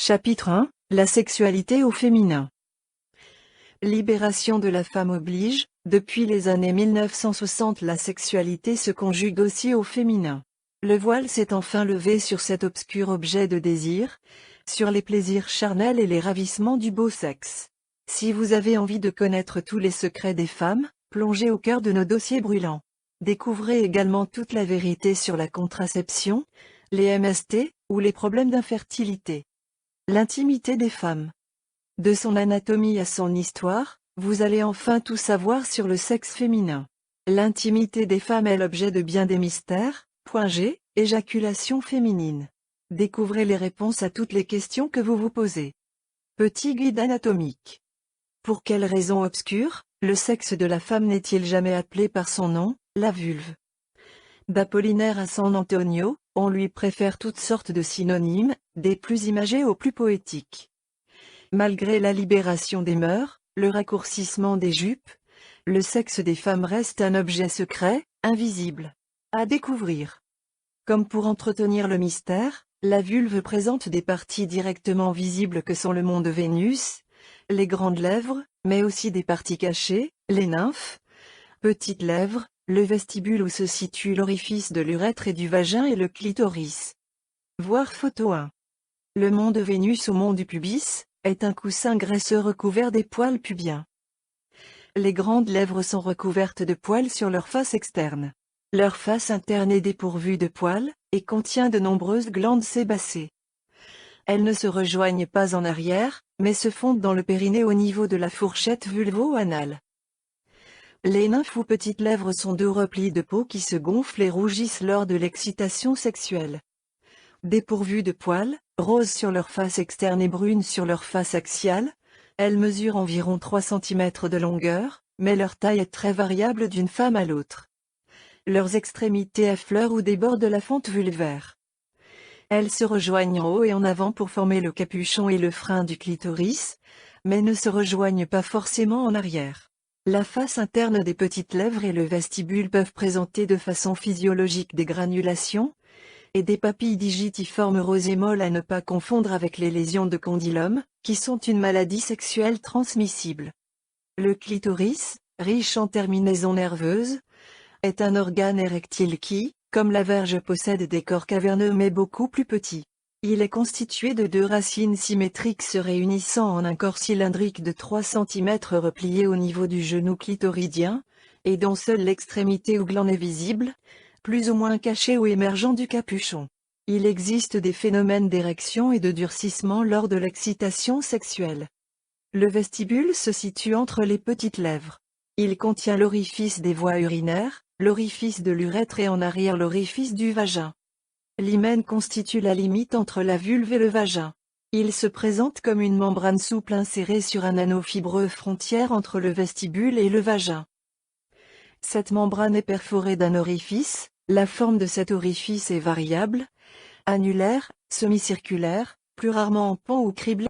Chapitre 1, la sexualité au féminin. Libération de la femme oblige, depuis les années 1960 la sexualité se conjugue aussi au féminin. Le voile s'est enfin levé sur cet obscur objet de désir, sur les plaisirs charnels et les ravissements du beau sexe. Si vous avez envie de connaître tous les secrets des femmes, plongez au cœur de nos dossiers brûlants. Découvrez également toute la vérité sur la contraception, les MST, ou les problèmes d'infertilité. L'intimité des femmes. De son anatomie à son histoire, vous allez enfin tout savoir sur le sexe féminin. L'intimité des femmes est l'objet de bien des mystères. Point G, éjaculation féminine. Découvrez les réponses à toutes les questions que vous vous posez. Petit guide anatomique. Pour quelle raison obscure, le sexe de la femme n'est-il jamais appelé par son nom, la vulve? D'Apollinaire à San Antonio, on lui préfère toutes sortes de synonymes, des plus imagés aux plus poétiques. Malgré la libération des mœurs, le raccourcissement des jupes, le sexe des femmes reste un objet secret, invisible. À découvrir. Comme pour entretenir le mystère, la vulve présente des parties directement visibles que sont le mont de Vénus, les grandes lèvres, mais aussi des parties cachées, les nymphes, petites lèvres, le vestibule où se situe l'orifice de l'urètre et du vagin et le clitoris. Voir photo 1. Le mont de Vénus ou mont du pubis, est un coussin graisseux recouvert des poils pubiens. Les grandes lèvres sont recouvertes de poils sur leur face externe. Leur face interne est dépourvue de poils, et contient de nombreuses glandes sébacées. Elles ne se rejoignent pas en arrière, mais se fondent dans le périnée au niveau de la fourchette vulvo-anale. Les nymphes ou petites lèvres sont deux replis de peau qui se gonflent et rougissent lors de l'excitation sexuelle. Dépourvues de poils, roses sur leur face externe et brunes sur leur face axiale, elles mesurent environ 3 cm de longueur, mais leur taille est très variable d'une femme à l'autre. Leurs extrémités affleurent ou débordent la fente vulvaire. Elles se rejoignent en haut et en avant pour former le capuchon et le frein du clitoris, mais ne se rejoignent pas forcément en arrière. La face interne des petites lèvres et le vestibule peuvent présenter de façon physiologique des granulations, et des papilles digitiformes roses et molles à ne pas confondre avec les lésions de condylome, qui sont une maladie sexuelle transmissible. Le clitoris, riche en terminaisons nerveuses, est un organe érectile qui, comme la verge possède des corps caverneux mais beaucoup plus petits. Il est constitué de 2 racines symétriques se réunissant en un corps cylindrique de 3 cm replié au niveau du genou clitoridien, et dont seule l'extrémité ou gland est visible, plus ou moins caché ou émergeant du capuchon. Il existe des phénomènes d'érection et de durcissement lors de l'excitation sexuelle. Le vestibule se situe entre les petites lèvres. Il contient l'orifice des voies urinaires, l'orifice de l'urètre et en arrière l'orifice du vagin. L'hymen constitue la limite entre la vulve et le vagin. Il se présente comme une membrane souple insérée sur un anneau fibreux frontière entre le vestibule et le vagin. Cette membrane est perforée d'un orifice, la forme de cet orifice est variable, annulaire, semi-circulaire, plus rarement en pan ou criblé.